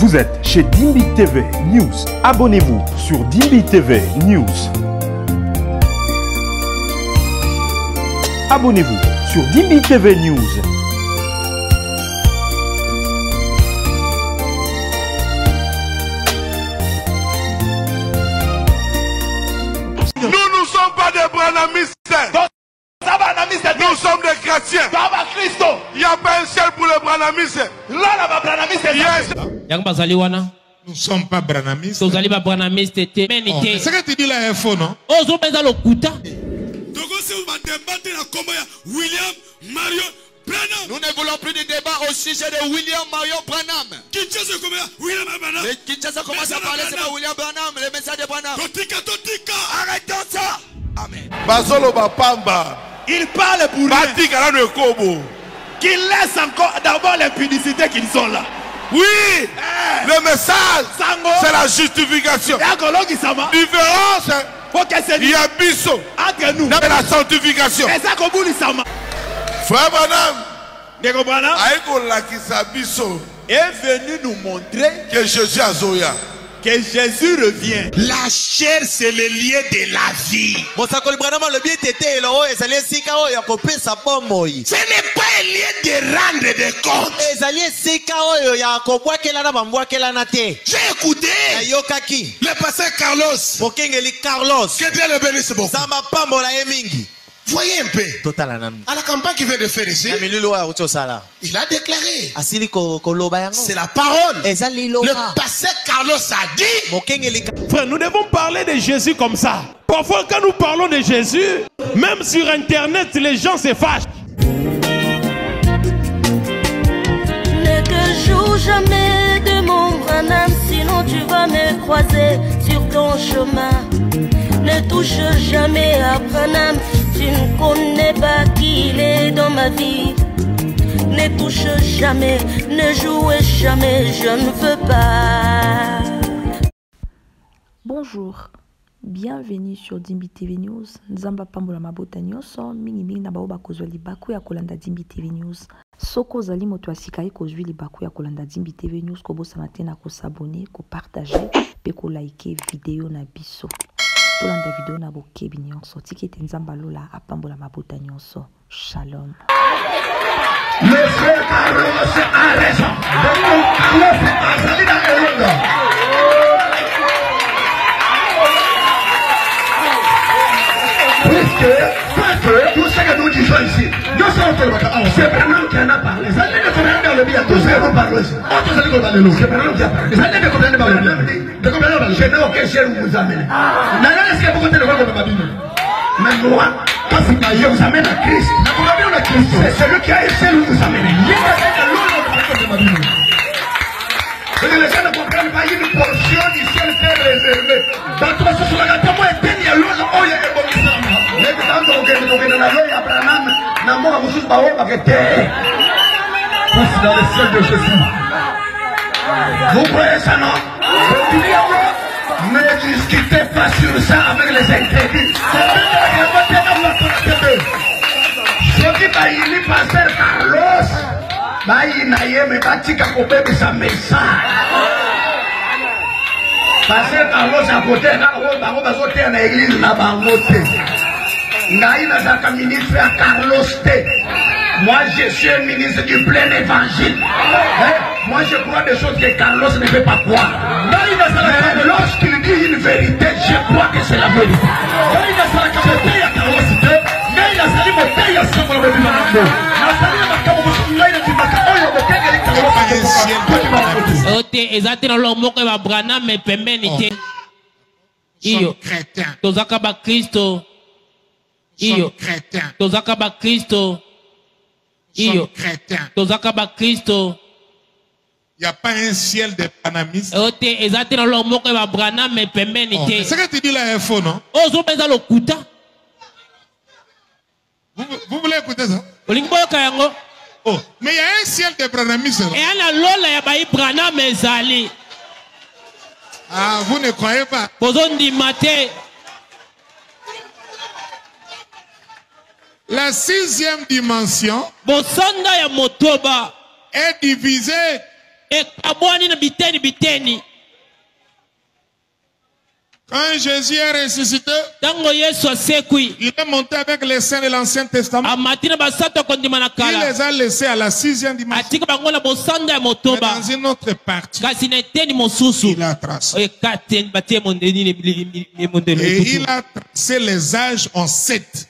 Vous êtes chez Dimbi TV News. Abonnez-vous sur Dimbi TV News. Abonnez-vous sur Dimbi TV News. Nous ne sommes pas des branamistes. Nous sommes des chrétiens. Il n'y a pas un ciel pour les branamistes. Nous ne sommes pas branamistes. Ce que tu dis là est faux, non? Nous ne voulons plus de débat au sujet de William Marion Branham. Le Kinshasa commence à parler, c'est pas William Branham, le message de Branham. Arrêtons ça. Amen. Il parle pour rien. Qu'il laisse encore d'abord l'impudicité qu'ils sont là. Oui, le message, c'est la justification. Différence, il y a biseau entre nous. Dans la sanctification. Frère Branham est venu nous montrer que Jésus a Zoya. Que Jésus revient. La chair, c'est le lieu de la vie. Ce n'est pas un lieu de rendre des comptes. J'ai écouté le pasteur Carlos. Que Dieu le bénisse beaucoup. Voyez un peu. À la campagne qu'il vient de faire ici, il a déclaré. C'est la parole. Le pasteur Carlos a dit. Frère, nous devons parler de Jésus comme ça. Parfois, quand nous parlons de Jésus, même sur Internet, les gens se fâchent. Ne te joue jamais de mon Branham, sinon tu vas me croiser sur ton chemin. Ne touche jamais à Branham, tu ne connais pas qui il est dans ma vie. Ne touche jamais, ne jouez jamais, je ne veux pas. Bonjour, bienvenue sur Dimbi TV News. Nzamba pambola mabota nyonso mingi mingi na baoba kozwa libaku ya kolanda Dimbi TV News. Soko zali moto asika kozwa libaku ya kolanda Dimbi TV News kobosana te na kosabone, kopartager pe ko like video na biso. Tolanda video na bokebi nyonso tikete nzamba lola apambola mabota nyonso. Shalom. Le frère Carlos a raison. Puisque tout ce que nous disons ici, c'est Branham qui en a parlé. Ça n'est pas Branham le bien. Tout ce que nous parlons ici, c'est Branham qui a parlé. Ça n'est pas Branham le bien. Je n'ai aucun ciel où vous amenez. Maintenant, est-ce que vous comptez le roi de ma Bible? Mais moi, parce que je vous amène à Christ. C'est celui qui a un ciel où vous amenez. Et les gens ne comprennent pas une portion du ciel qui est réservée. Dans tout ce que la témoin est il y a l'autre, oh, il y a un bon exemple. Mais quand on est dans la loi, Abraham, n'a pas de choses, pas de terre. Pousse dans le ciel de Jésus. Vous croyez ça, non? Ne discutez pas sur ça avec les interdits. Je dis, il est pasteur Carlos. Il n'a pas dit qu'il faut faire sa message. Pasteur Carlos à côté, il y a une église là-bas. Il y a un ministre à Carlos T. Moi, je suis un ministre du plein évangile. Moi, je crois des choses que Carlos ne peut pas croire. Mais lorsqu'il dit une vérité, je crois que c'est la vérité. Il n'y a pas un ciel de panamistes. C'est ce que tu dis là est faux, non? Vous voulez écouter ça? Oh, mais il y a un ciel de branamistes. Ah, vous ne croyez pas? La sixième dimension est divisée Quand Jésus est ressuscité, il est monté avec les saints de l'Ancien Testament. Il les a laissés à la 6e dimension. Mais dans une autre partie, il a tracé. Et il a tracé les âges en 7.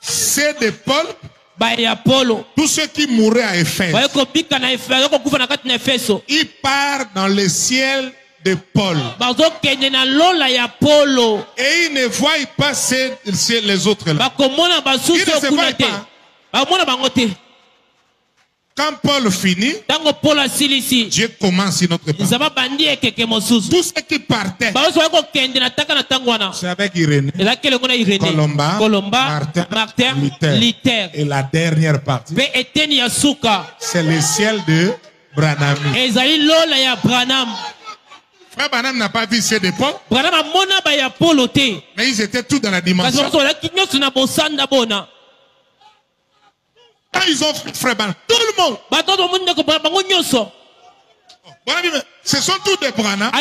C'est de Paul. Tous ceux qui mouraient à Éphèse, ils partent dans le ciel de Paul. Et ils ne voient pas les autres là. Ils ne se voient pas. Quand Paul finit, Dieu commence une autre partie. Tous ceux qui partaient, c'est avec Irénée, Colomba, Martin, Luther. Et la dernière partie, c'est le ciel de Branham. Frère Branham n'a pas vu ceux de Paul, mais ils étaient tous dans la dimension. Quand ils ont fait Frère Branham, tout le monde. Ce sont tous des Branham.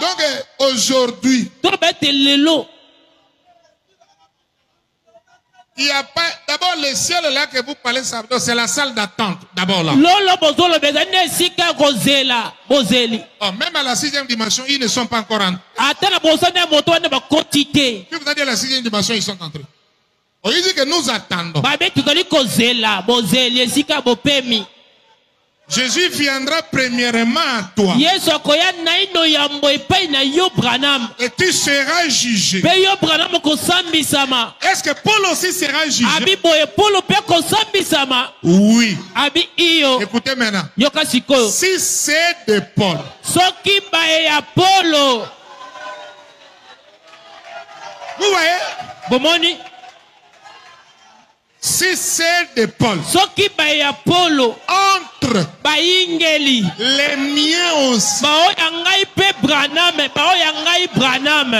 Donc aujourd'hui, il n'y a pas. D'abord, le ciel là que vous parlez, c'est la salle d'attente. D'abord là. Oh, même à la 6e dimension, ils ne sont pas encore entrés. Puis vous avez dit à la 6e dimension, ils sont entrés. On dit que nous attendons. Jésus viendra premièrement à toi. Et tu seras jugé. Est-ce que Paul aussi sera jugé? Oui. Écoutez maintenant. Si c'est de Paul, vous voyez? Si c'est de Paul, entre les miens aussi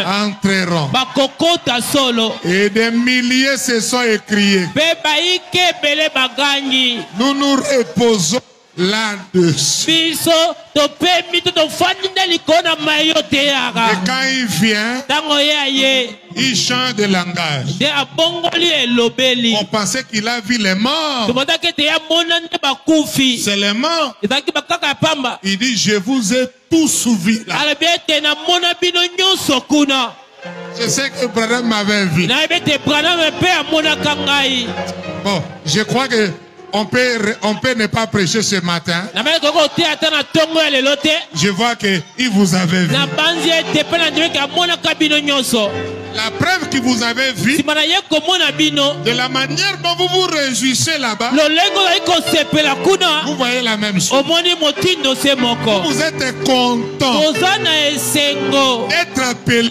entreront. Et des milliers se sont écriés. Nous nous reposons là-dessus. Et quand il vient, il change de langage. On pensait qu'il a vu les morts. C'est les morts. Il dit, je vous ai tous vu là. Je sais que Branham m'avait vu. Bon, je crois que on peut ne pas prêcher ce matin. Je vois qu'il vous avait vu. La preuve que vous avez vu, de la manière dont vous vous réjouissez là-bas, vous voyez la même chose. Vous êtes content d'être appelé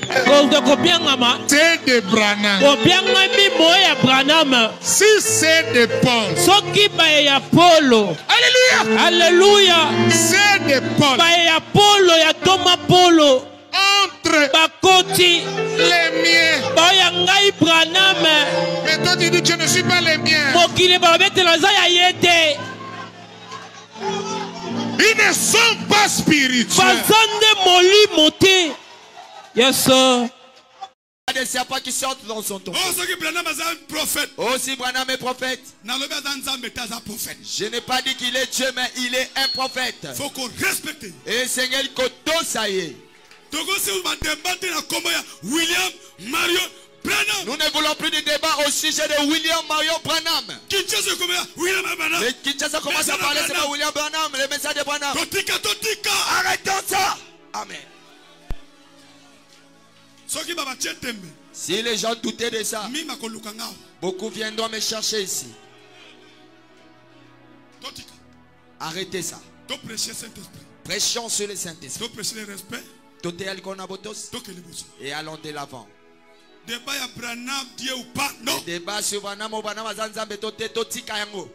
c'est de Branham. Si c'est de Paul, alléluia, alléluia, c'est de Paul, entre les miens. Mais toi tu dis que je ne suis pas les miens. Ils ne sont pas spirituels. Yes, sir. Des serpents qui sortent dans son tombeau. Oh, si Branham est prophète. Je n'ai pas dit qu'il est Dieu, mais il est un prophète. Il faut qu'on respecte. Et le Seigneur, ça y est. Nous ne voulons plus de débat au sujet de William Marion Branham. Le Kinshasa commence à parler, c'est pas William Branham, le message de Branham. Arrêtons ça. Amen. Si les gens doutaient de ça, beaucoup viendront me chercher ici. Arrêtez ça. Prêchons sur le Saint-Esprit. Et allons de l'avant. Débat sur Branham ou Branham Azanzambe Totika Yango.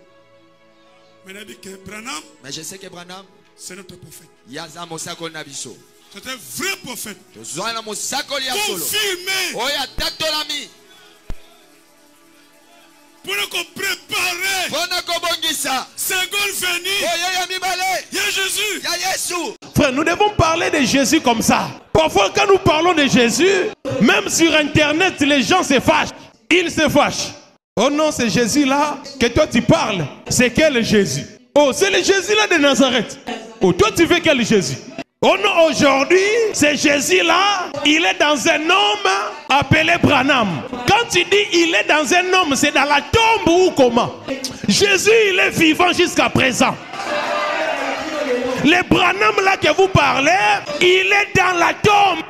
Mais je sais que Branham, c'est notre prophète. Yaza Mosako Nabiso. C'est un vrai prophète. Confirmé. Pour nous préparer. Seconde venue. Il y a Jésus. Frère, nous devons parler de Jésus comme ça. Parfois, quand nous parlons de Jésus, même sur Internet, les gens se fâchent. Ils se fâchent. Oh non, c'est Jésus-là que toi tu parles. C'est quel Jésus? Oh, c'est le Jésus-là de Nazareth. Oh, toi tu veux quel Jésus? Oh non, aujourd'hui, c'est Jésus-là, il est dans un homme appelé Branham. Quand tu dis il est dans un homme, c'est dans la tombe ou comment? Jésus, il est vivant jusqu'à présent. Le Branham là que vous parlez, il est dans la tombe.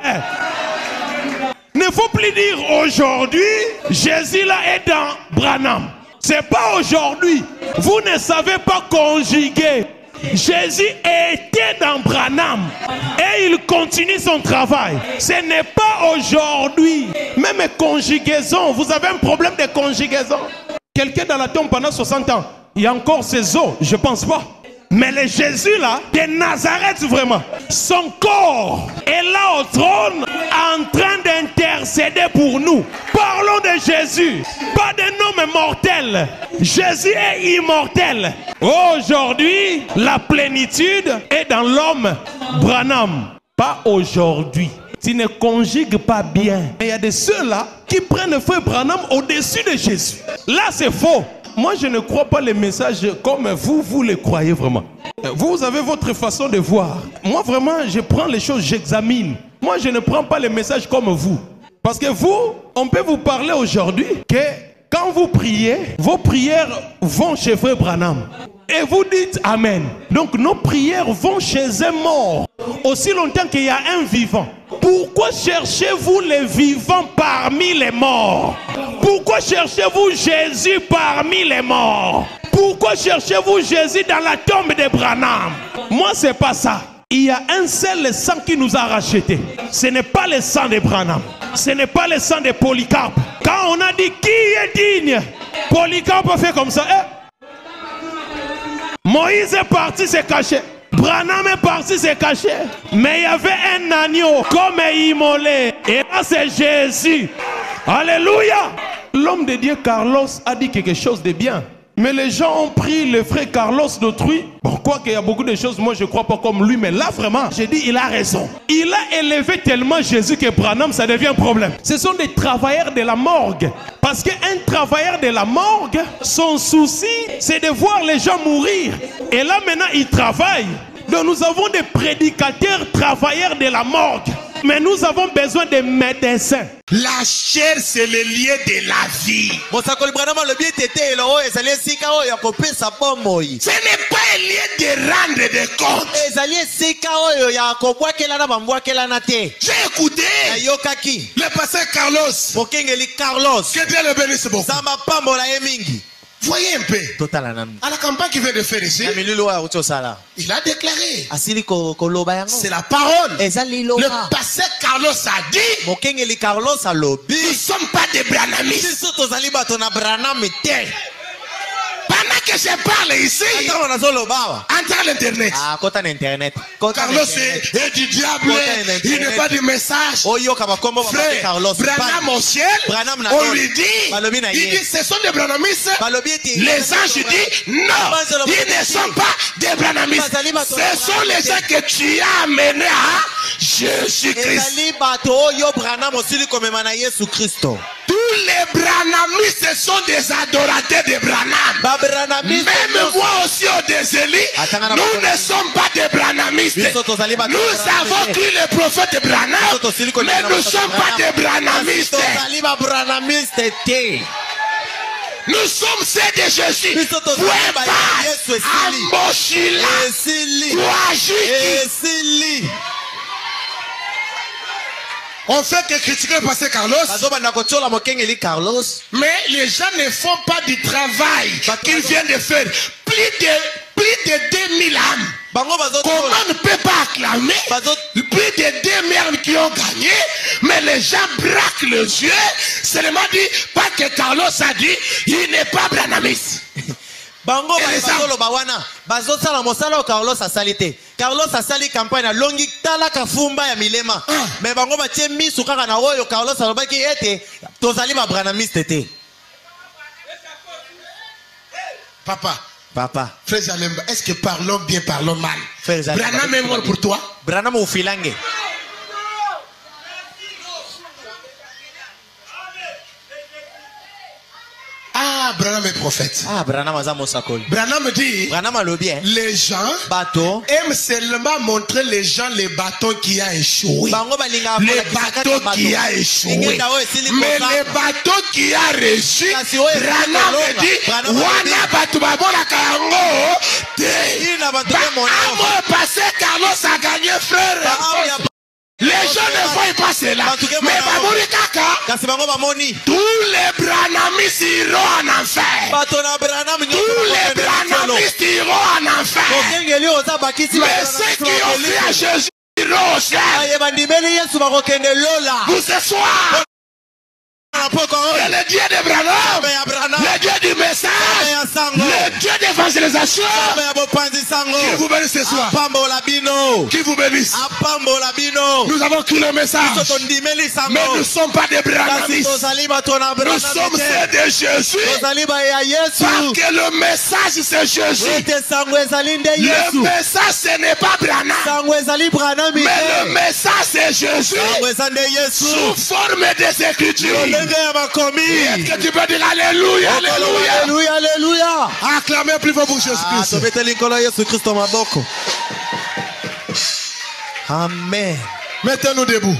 Ne faut plus dire aujourd'hui, Jésus là est dans Branham. C'est pas aujourd'hui. Vous ne savez pas conjuguer. Jésus était dans Branham et il continue son travail. Ce n'est pas aujourd'hui. Même conjugaison, vous avez un problème de conjugaison. Quelqu'un dans la tombe pendant 60 ans, il y a encore ses os, je pense pas. Mais le Jésus là, de Nazareth vraiment, son corps est là au trône en train d'intercéder pour nous. Parlons de Jésus, pas d'un homme mortel. Jésus est immortel. Aujourd'hui, la plénitude est dans l'homme Branham. Pas aujourd'hui. Tu ne conjugues pas bien. Il y a de ceux-là qui prennent le frère Branham au-dessus de Jésus. Là, c'est faux. Moi, je ne crois pas les messages comme vous les croyez vraiment. Vous avez votre façon de voir. Moi, vraiment, je prends les choses, j'examine. Moi, je ne prends pas les messages comme vous. Parce que vous, on peut vous parler aujourd'hui que quand vous priez, vos prières vont chez frère Branham. Et vous dites Amen. Donc, nos prières vont chez un mort. Aussi longtemps qu'il y a un vivant. Pourquoi cherchez-vous les vivants parmi les morts? Pourquoi cherchez-vous Jésus parmi les morts? Pourquoi cherchez-vous Jésus dans la tombe de Branham? Moi, c'est pas ça. Il y a un seul sang qui nous a rachetés. Ce n'est pas le sang de Branham. Ce n'est pas le sang de Polycarpe. Quand on a dit qui est digne, Polycarpe a fait comme ça. Moïse est parti se cacher. Branham est parti se cacher. Mais il y avait un agneau comme immolé. Et là c'est Jésus. Alléluia. L'homme de Dieu Carlos a dit quelque chose de bien. Mais les gens ont pris le frère Carlos d'autrui. Bon, quoi qu'il y a beaucoup de choses, moi je ne crois pas comme lui. Mais là vraiment, j'ai dit il a raison. Il a élevé tellement Jésus que Branham, ça devient un problème. Ce sont des travailleurs de la morgue. Parce qu'un travailleur de la morgue, son souci, c'est de voir les gens mourir. Et là maintenant, il travaille. Donc nous avons des prédicateurs travailleurs de la morgue. Mais nous avons besoin de médecins. La chair, c'est le lieu de la vie. Ce n'est pas un lieu de rendre des comptes. J'ai écouté le pasteur Carlos. Que Dieu le bénisse beaucoup. Voyez un peu. À la campagne qu'il vient de faire ici, il a déclaré. C'est la parole. Le pasteur Carlos a dit. Nous ne sommes pas des branhamistes. Pendant que je parle ici, entre l'internet. Carlos est du diable. Il n'est pas du message. Frère, Branham au ciel, on lui dit, il dit ce sont des branhamistes. Les anges disent non, ils ne sont pas des branhamistes. Ce sont les gens que tu as amenés à Jésus-Christ. Tous les branhamistes sont des adorateurs de Branham. Même moi aussi au Déseli, nous ne sommes pas des branhamistes. Nous avons cru le prophète Branham, mais nous ne sommes pas des branhamistes. Nous sommes ceux de Jésus. On fait que critiquer le pasteur Carlos. Mais les gens ne font pas du travail qu'ils viennent de faire. Plus de 2000 âmes. Comment on ne peut pas acclamer plus de 2000 âmes qui ont gagné, mais les gens braquent les yeux. Seulement dit, pas que Carlos a dit, il n'est pas branhamiste. Carlos a sali campagne à longi tala kafumba ya milema. Mais bango ba tie misu kaka na oyo Carlos alobaki ete tozali ba branamiste te. Papa. Frère Zalemba, est-ce que parlons bien, parlons mal? Branham est mort pour toi? Branham ou filange. Ah, Branham est prophète. Branham a mosakol. Branham dit, les gens aiment seulement montrer les gens les bâtons qui a échoué. Les bâtons qui a échoué. Mais les bâtons qui a réussi, Branham dit, wana batu babola kayango. Amo passé, Carlos a gagné, frère. Les gens ne voient pas cela. Mais Bamoni Kaka, tous les branamistes iront en enfer. Tous les branamistes iront en enfer. Mais ceux qui ont vu à Jésus iront au ciel. Pour ce soir, le Dieu de Branham, le Dieu du message, le Dieu d'évangélisation, qui vous bénisse ce soir, qui vous bénisse. Nous avons cru le message, mais nous ne sommes pas des branhamistes, nous sommes ceux de Jésus, parce que le message c'est Jésus. Le message ce n'est pas Branham, mais le message c'est Jésus sous forme des Écritures. Est-ce que tu peux dire Alléluia, Alléluia, Alléluia, Alléluia. Acclamez plus fort pour Jésus-Christ. Amen. Mettez-nous debout.